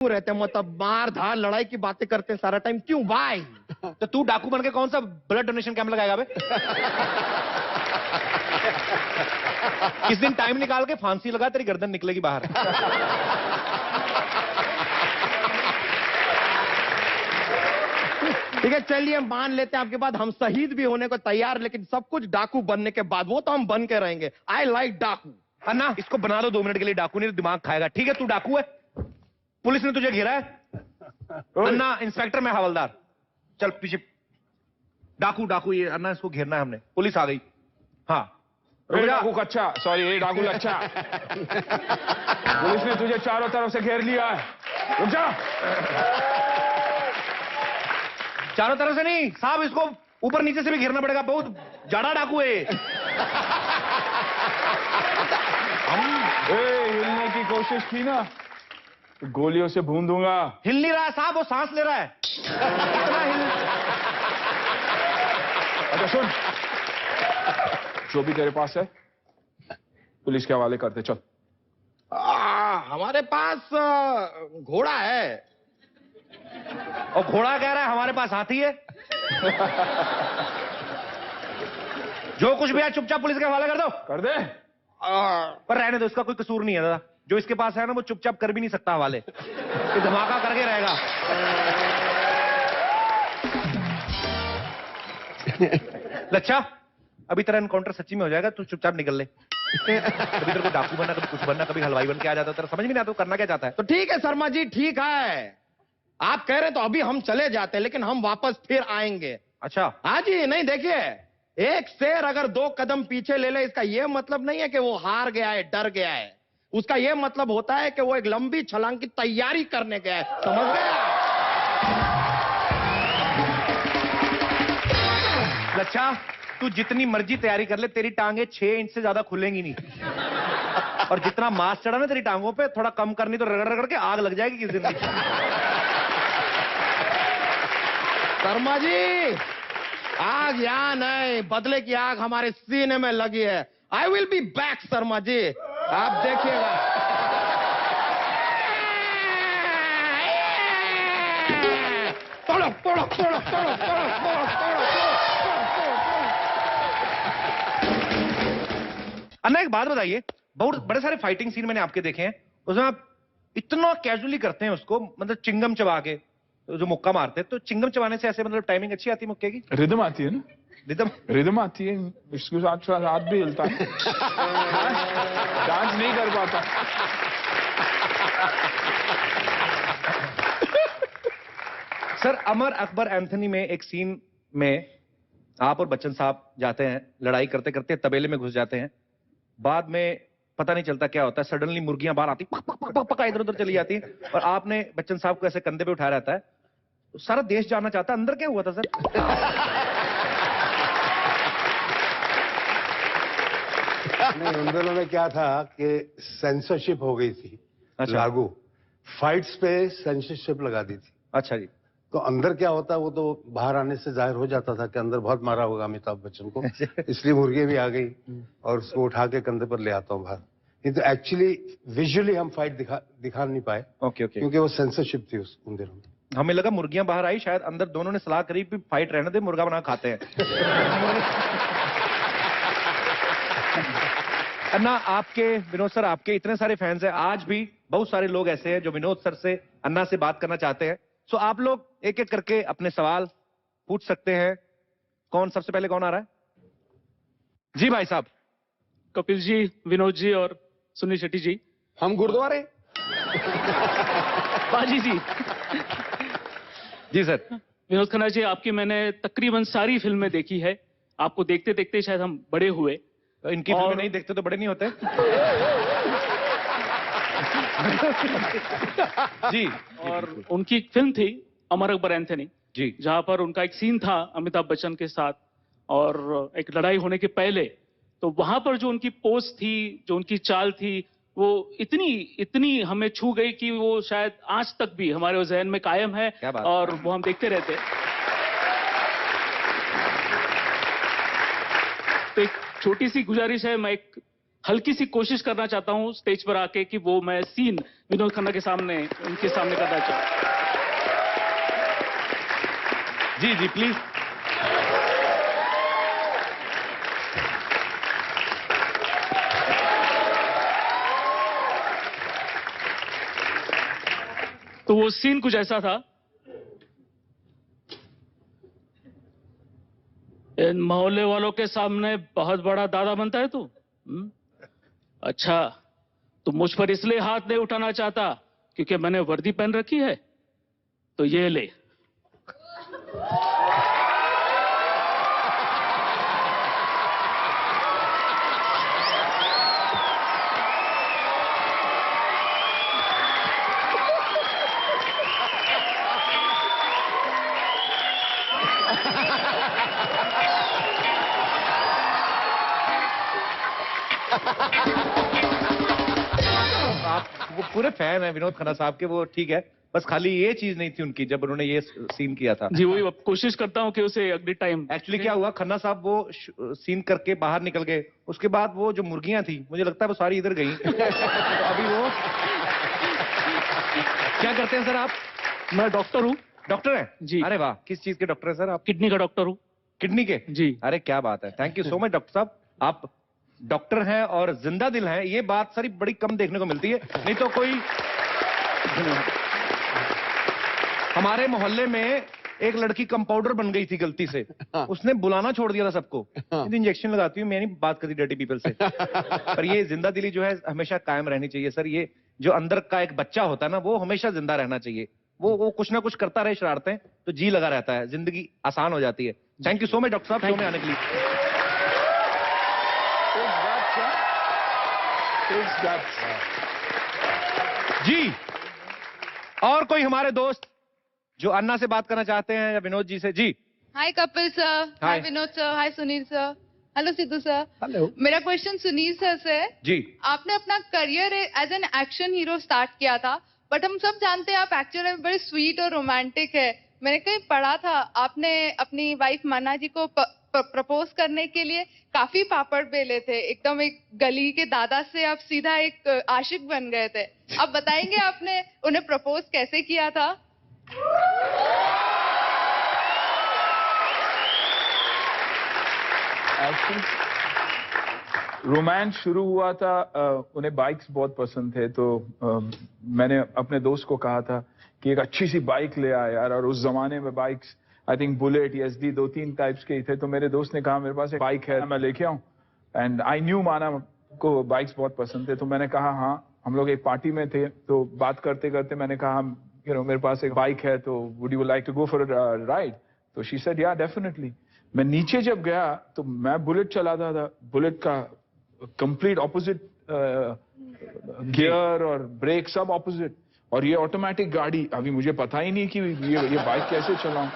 रहते हैं, मतलब मार धार लड़ाई की बातें करते हैं सारा टाइम, क्यों भाई? तो तू डाकू बन के कौन सा ब्लड डोनेशन कैंप लगाएगा बे? किस दिन टाइम निकाल के फांसी लगा, तेरी गर्दन निकलेगी बाहर। ठीक है, चलिए मान लेते हैं आपके बाद हम शहीद भी होने को तैयार, लेकिन सब कुछ डाकू बनने के बाद, वो तो हम बन के रहेंगे। आई लाइक डाकू। अन्ना इसको बना दो 2 मिनट के लिए, डाकू नहीं तो दिमाग खाएगा। ठीक है, तू डाकू है, पुलिस ने तुझे घेरा है। अन्ना इंस्पेक्टर में हवलदार, चल पीछे। डाकू डाकू ये अन्ना, इसको घेरना है हमने, पुलिस आ गई। हाँ डाकू कच्चा, सॉरी ये डाकू लच्चा। पुलिस ने तुझे चारों तरफ से घेर लिया है, रुक जा। चारों तरफ से नहीं साहब, इसको ऊपर नीचे से भी घेरना पड़ेगा, बहुत जाड़ा डाकू है। हिलने की कोशिश की ना तो गोलियों से भून दूंगा। हिल नहीं रहा है साहब, वो सांस ले रहा है। इतना हिल। अच्छा सुन, जो भी तेरे पास है पुलिस के हवाले करते चल। हमारे पास घोड़ा है। और घोड़ा कह रहा है हमारे पास हाथी है। जो कुछ भी है चुपचाप पुलिस के हवाले कर दो। कर दे। पर रहने दो, इसका कोई कसूर नहीं है दादा। जो इसके पास है ना वो चुपचाप कर भी नहीं सकता हवाले, ये धमाका करके रहेगा। लच्छा, अभी तेरा एनकाउंटर सच्ची में हो जाएगा, तू चुपचाप निकल ले। कभी तेरे को डाकू बनना, कभी कुछ बनना, कभी हलवाई बन के आ जाता है, तेरा समझ में नहीं आता करना क्या चाहता है। तो ठीक है शर्मा जी, ठीक है, आप कह रहे तो अभी हम चले जाते हैं, लेकिन हम वापस फिर आएंगे। अच्छा हाँ जी, नहीं देखिए, एक शेर अगर 2 कदम पीछे ले ले, इसका यह मतलब नहीं है कि वो हार गया है, डर गया है। उसका यह मतलब होता है कि वो एक लंबी छलांग की तैयारी करने गया है, समझ गया? लच्छा, तू जितनी मर्जी तैयारी कर ले, तेरी टांगे 6 इंच से ज्यादा खुलेंगी नहीं। और जितना मांस चढ़ा ना तेरी टांगों पे, थोड़ा कम करनी तो रगड़ रगड़ के आग लग जाएगी किस दिन भी। शर्मा जी, आग यहाँ नहीं, बदले की आग हमारे सीने में लगी है। I will be back Sharma ji, आप देखिएगा। तोड़ो तोड़ो तोड़ो तोड़ो तोड़ो तोड़ो। अन्ना एक बात बताइए, बहुत बड़े सारे फाइटिंग सीन मैंने आपके देखे हैं, उसमें आप इतना कैजुअली करते हैं उसको, मतलब चिंगम चबा के जो मुक्का मारते हैं, तो चिंगम चबाने से ऐसे मतलब टाइमिंग अच्छी आती है मुक्के की? रिदम आती है ना, रिदम आती है, इसके साथ थोड़ा हाथ भी हिलता है। डांस नहीं कर पाता। सर, अमर अकबर एंथनी में एक सीन में आप और बच्चन साहब जाते हैं, लड़ाई करते करते तबेले में घुस जाते हैं, बाद में पता नहीं चलता क्या होता है, सडनली मुर्गियां बाहर आती, पक पक पक पक इधर उधर चली जाती है, और आपने बच्चन साहब को ऐसे कंधे पे उठाया रहता है। तो सारा देश जानना चाहता है अंदर क्या हुआ था सर। नहीं, उन दिनों में क्या था कि सेंसरशिप हो गई थी। अच्छा। लागू फाइट्स पे सेंसरशिप लगा दी थी। अच्छा जी। तो अंदर क्या होता है वो तो बाहर आने से जाहिर हो जाता था कि अंदर बहुत मारा होगा अमिताभ बच्चन को, इसलिए मुर्गी भी आ गई और उसको उठा के कंधे पर ले आता हूँ बाहर। नहीं तो एक्चुअली विजुअली हम फाइट दिखा नहीं पाए। Okay okay. क्योंकि वो सेंसरशिप थी उन दिनों में। हमें लगा मुर्गियां बाहर आई, शायद अंदर दोनों ने सलाह करी कि फाइट रहने दे, मुर्गा बना खाते हैं। अन्ना, आपके विनोद सर, आपके इतने सारे फैंस हैं, आज भी बहुत सारे लोग ऐसे हैं जो विनोद सर से, अन्ना से बात करना चाहते हैं। सो आप लोग एक एक करके अपने सवाल पूछ सकते हैं। कौन सबसे पहले कौन आ रहा है? जी भाई साहब। कपिल जी, विनोद जी और सुनील शेट्टी जी। हम गुरुद्वारे। बाजी जी। जी सर। विनोद खन्ना जी, आपकी मैंने तकरीबन सारी फिल्में देखी है, आपको देखते देखते शायद हम बड़े हुए। इनकी फिल्में नहीं देखते तो बड़े नहीं होते। जी। और उनकी एक फिल्म थी अमर अकबर एंथनी जी, जहां पर उनका एक सीन था अमिताभ बच्चन के साथ, और एक लड़ाई होने के पहले, तो वहां पर जो उनकी पोज थी, जो उनकी चाल थी, वो इतनी हमें छू गई कि वो शायद आज तक भी हमारे जहन में कायम है, और वो हम देखते रहते। तो एक छोटी सी गुजारिश है, मैं एक हल्की सी कोशिश करना चाहता हूं स्टेज पर आके कि वो मैं सीन विनोद खन्ना के सामने उनके सामने करना चाहता हूं। जी जी प्लीज। तो वो सीन कुछ ऐसा था। इन मोहल्ले वालों के सामने बहुत बड़ा दादा बनता है तू? अच्छा, तू मुझ पर इसलिए हाथ नहीं उठाना चाहता क्योंकि मैंने वर्दी पहन रखी है? तो ये ले। आप वो पूरे फैन है विनोद खन्ना साहब के, वो ठीक है, बस खाली ये चीज नहीं थी उनकी जब उन्होंने ये सीन किया था। जी वही, अब कोशिश करता हूं कि उसे अगले टाइम। एक्चुअली क्या हुआ, खन्ना साहब वो सीन करके बाहर निकल गए, उसके बाद वो जो मुर्गियां थी मुझे लगता है वो सारी इधर गई। तो अभी वो क्या करते हैं सर आप? मैं डॉक्टर हूं। डॉक्टर हैं जी। अरे वाह, किस चीज के डॉक्टर हैं सर आप? किडनी का डॉक्टर हूं। किडनी के? जी। अरे क्या बात है, thank you so much doctor साहब। आप डॉक्टर हैं और जिंदा दिल हैं, ये बात सारी बड़ी कम देखने को मिलती है। नहीं तो कोई हमारे मोहल्ले में एक लड़की कंपाउंडर बन गई थी गलती से, उसने बुलाना छोड़ दिया था सबको। इंजेक्शन लगाती हूँ, मैं नहीं बात करती डर्टी पीपल से, पर ये जिंदा दिली जो है हमेशा कायम रहनी चाहिए सर। ये जो अंदर का एक बच्चा होता है ना, वो हमेशा जिंदा रहना चाहिए। वो कुछ ना कुछ करता रहे शरारतें, तो जी लगा रहता है, जिंदगी आसान हो जाती है। Thank you so much doctor साहब शो में आने के लिए। जी, और कोई हमारे दोस्त जो अन्ना से बात करना चाहते हैं या विनोद जी से? जी। Hi Kapil sir, Hi. Hi Vinod sir, hi Sunil sir, hello Sidhu sir. Hello. मेरा क्वेश्चन सुनील सर से है। जी। आपने अपना career as an action hero start किया था, बट हम सब जानते हैं आप एक्चुअली में बड़े स्वीट और रोमांटिक है। मैंने कहीं पढ़ा था आपने अपनी वाइफ मन्ना जी को प्रपोज करने के लिए काफी पापड़ बेले थे, एकदम एक गली के दादा से आप सीधा एक आशिक बन गए थे। आप बताएंगे आपने उन्हें प्रपोज कैसे किया था? रोमांस शुरू हुआ था, उन्हें बाइक्स बहुत पसंद थे, तो मैंने अपने दोस्त को कहा था कि एक अच्छी सी बाइक ले आ यार। और उस जमाने में bikes I think bullet, SD, 2-3 types के ही थे। तो मेरे दोस्त ने कहा मेरे पास एक बाइक है, मैं लेके आऊं। एंड आई न्यू माना को बाइक्स बहुत पसंद थे, तो मैंने कहा हाँ। हम लोग एक पार्टी में थे, तो बात करते करते मैंने कहा मेरे पास एक बाइक है, तो would you like to go for ride? तो शी सेड या डेफिनेटली। मैं नीचे जब गया तो मैं बुलेट चलाता था, बुलेट का कंप्लीट ऑपोजिट गियर और ब्रेक सब ऑपोजिट, और ये ऑटोमेटिक गाड़ी। अभी मुझे पता ही नहीं कि ये बाइक कैसे चलाऊं।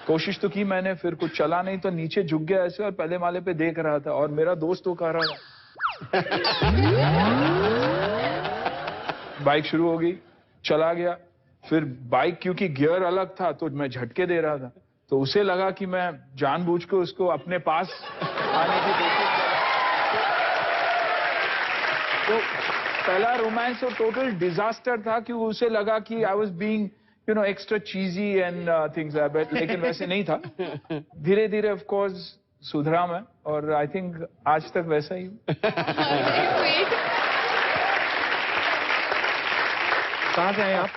कोशिश तो की मैंने, फिर कुछ चला नहीं, तो नीचे झुक गया ऐसे और पहले माले पे देख रहा था, और मेरा दोस्त तो कह रहा था। बाइक शुरू हो गई, चला गया। फिर बाइक क्योंकि गियर अलग था तो मैं झटके दे रहा था, तो उसे लगा कि मैं जानबूझ के उसको अपने पास आने की कोशिश कर। तो पहला रोमांस तो टोटल डिजास्टर था, कि उसे लगा कि I was being extra cheesy and things, लेकिन वैसे नहीं था। धीरे धीरे ऑफ कोर्स सुधरा मैं, और आई थिंक आज तक वैसा ही हूँ। कहाँ से आए आप?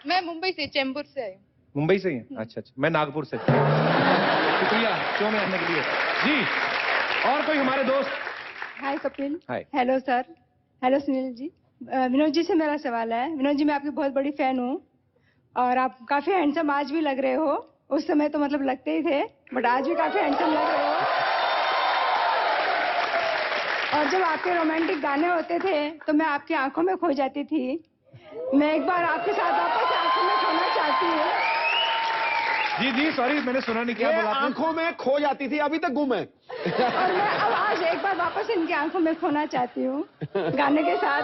मैं मुंबई से, चेंबूर से आई हूँ। मुंबई से ही हैं? अच्छा अच्छा, मैं नागपुर से। शुक्रिया शो में आने के लिए। जी, और कोई हमारे दोस्त? हाय कपिल। हाय। Hello sir, hello Sunil ji. Vinod ji से मेरा सवाल है। विनोद जी, मैं आपकी बहुत बड़ी फैन हूँ, और आप काफी हैंडसम आज भी लग रहे हो। उस समय तो मतलब लगते ही थे, बट आज भी काफी हैंडसम लग रहे हो। और जब आपके रोमांटिक गाने होते थे तो मैं आपकी आंखों में खो जाती थी। मैं एक बार आपके साथ वापस आंखों में खोना चाहती हूँ। जी जी, सॉरी मैंने सुना नहीं, क्या बोला आपने? आंखों में खो जाती थी, अभी तक गुम है। और मैं अब आज एक बार वापस इनकी आंखों में खोना चाहती हूँ गाने के साथ।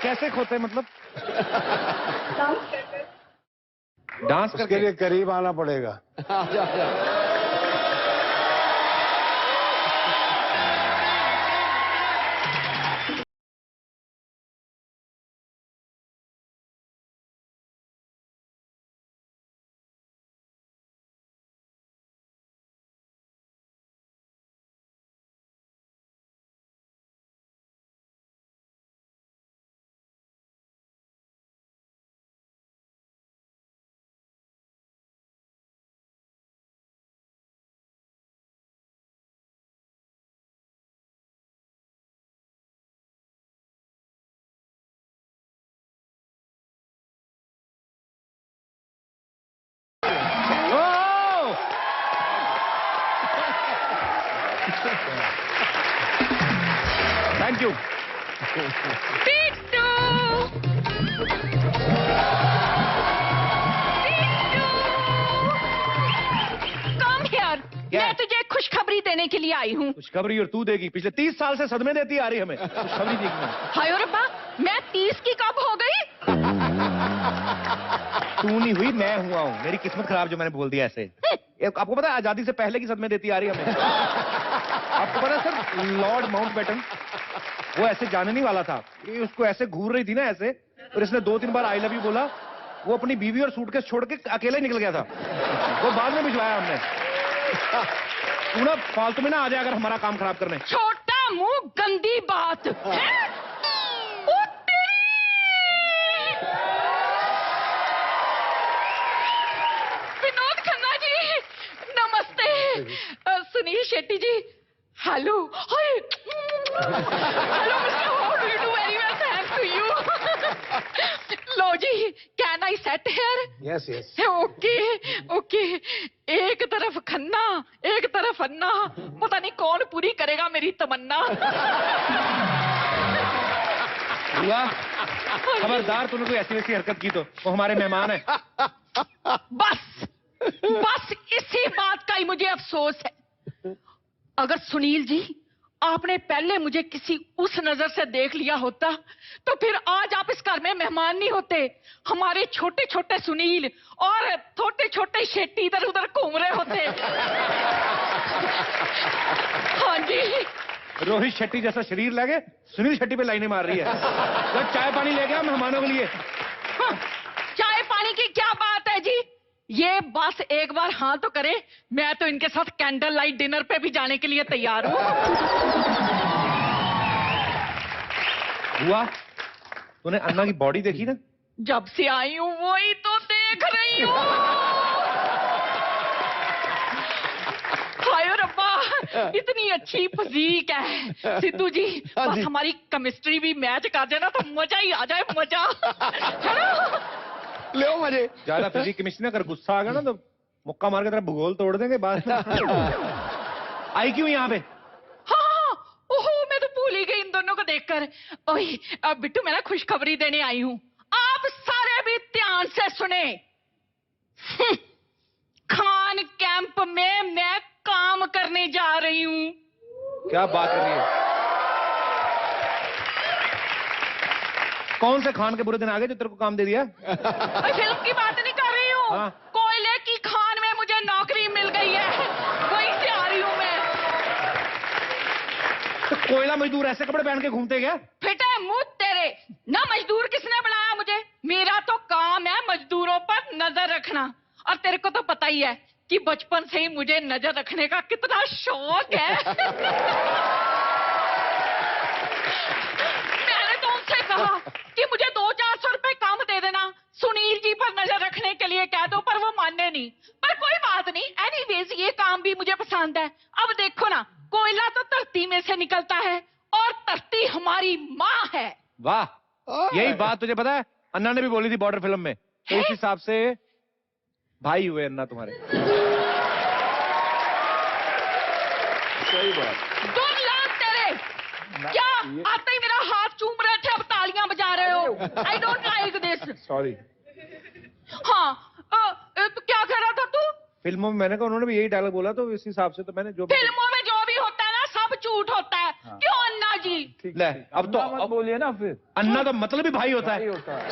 कैसे खोते मतलब? डांस करके। डांस उसके करके? लिए करीब आना पड़ेगा। बिट्टू कम हियर, मैं तुझे खुशखबरी देने के लिए आई हूँ। खुशखबरी और तू देगी? पिछले 30 साल से सदमे देती आ रही हमें, खुशखबरी देगी। हाय रब्बा, मैं 30 की कब हो गई? तू नहीं हुई, मैं हुआ हूँ। मेरी किस्मत खराब जो मैंने बोल दिया ऐसे। आपको पता है आजादी से पहले की सदमे देती आ रही है हमें। आपको पता है सर, लॉर्ड माउंटबेटन वो ऐसे जाने नहीं वाला था, ये उसको ऐसे घूर रही थी ना ऐसे, और इसने 2-3 बार आई लव यू बोला, वो अपनी बीवी और सूटकेस छोड़ के अकेले निकल गया था। वो बाद में भिजवाया हमने। तू ना फालतू में ना आ जाए अगर हमारा काम खराब करने। छोटा मुंह, गंदी बात है? ओ तेरी! विनोद खन्ना जी नमस्ते। Sunil Shetty ji hello. Hi hello mister, how do you do? Very well, thanks to you. लो जी, can I set here? Yes yes. Okay okay. एक तरफ खन्ना, एक तरफ अन्ना, पता नहीं कौन पूरी करेगा मेरी तमन्ना। हुआ खबरदार, तूने कोई ऐसी वैसी हरकत की तो वो हमारे मेहमान है। बस बस इसी बात का ही मुझे अफसोस है। अगर सुनील जी आपने पहले मुझे किसी उस नजर से देख लिया होता तो फिर आज आप इस घर में मेहमान नहीं होते। हमारे छोटे छोटे सुनील और छोटे छोटे शेट्टी इधर उधर घूम रहे होते। हाँ जी। रोहित शेट्टी जैसा शरीर लगे सुनील शेट्टी पे लाइनें मार रही है। तो चाय पानी ले गया मेहमानों के लिए। हाँ, चाय पानी की क्या बात है जी? ये बस एक बार हाँ तो करे, मैं तो इनके साथ कैंडल लाइट डिनर पे भी जाने के लिए तैयार हूँ। हुआ तूने अन्ना की बॉडी देखी ना? जब से आई हूँ वही तो देख रही हूँ। हाय रब्बा, इतनी अच्छी फिजीक है। सिद्धू जी बस हमारी केमिस्ट्री भी मैच कर जाए ना तो मजा ही आ जाए, मजा है ना? ले मजे। ज्यादा फिजिक केमिस्ट्री ना कर, गुस्सा आ गया ना तो मुक्का मार के तेरा भूगोल तोड़ देंगे बाद में। आई क्यों यहाँ पे? हाँ, ओहो मैं तो भूल ही गई इन दोनों को देखकर। ओए अब बिट्टू मैं ना खुशखबरी देने आई हूँ, आप सारे भी ध्यान से सुने। खान कैंप में मैं काम करने जा रही हूँ। क्या बात कर रही है? कौन से खान के बुरे दिन आ गए जो तेरे को काम दे दिया? फिल्म की बात नहीं कर रही हूँ। हाँ। कोयले की खान में मुझे नौकरी मिल गई है, वहीं से आ रही हूँ मैं। तो कोयला मजदूर ऐसे कपड़े पहन के घूमते क्या? फिटे मुंह तेरे, ना मजदूर किसने बनाया मुझे? मेरा तो काम है मजदूरों पर नजर रखना। और तेरे को तो पता ही है कि बचपन से ही मुझे नजर रखने का कितना शौक है। मैंने तो उनसे कहा कि मुझे 200-400 रुपए कम दे देना, सुनील जी पर नजर रखने के लिए कह दो, पर वो मानने नहीं। पर कोई बात नहीं, एनीवेज ये काम भी मुझे पसंद है। अब देखो ना, कोयला तो धरती में से निकलता है और धरती हमारी माँ है। वाह, यही बात तुझे पता है अन्ना ने भी बोली थी बॉर्डर फिल्म में, तो इस हिसाब से भाई हुए अन्ना तुम्हारे। सही बात। तुम लोग तेरे क्या आते ही मेरा हाथ चूम रहे थे, अब तालियां बजा रहे हो। I don't like this. Sorry. हाँ तो क्या कह रहा था तू? फिल्मों में मैंने कहा उन्होंने भी यही डायलॉग बोला, तो इस हिसाब से तो मैंने जो फिल्मों में जो भी होता है ना सब झूठ होता है। हाँ। क्यों अन्ना जी? ले अब तो मत बोलिए ना फिर। अन्ना तो मतलब ही भाई होता है। सही होता है।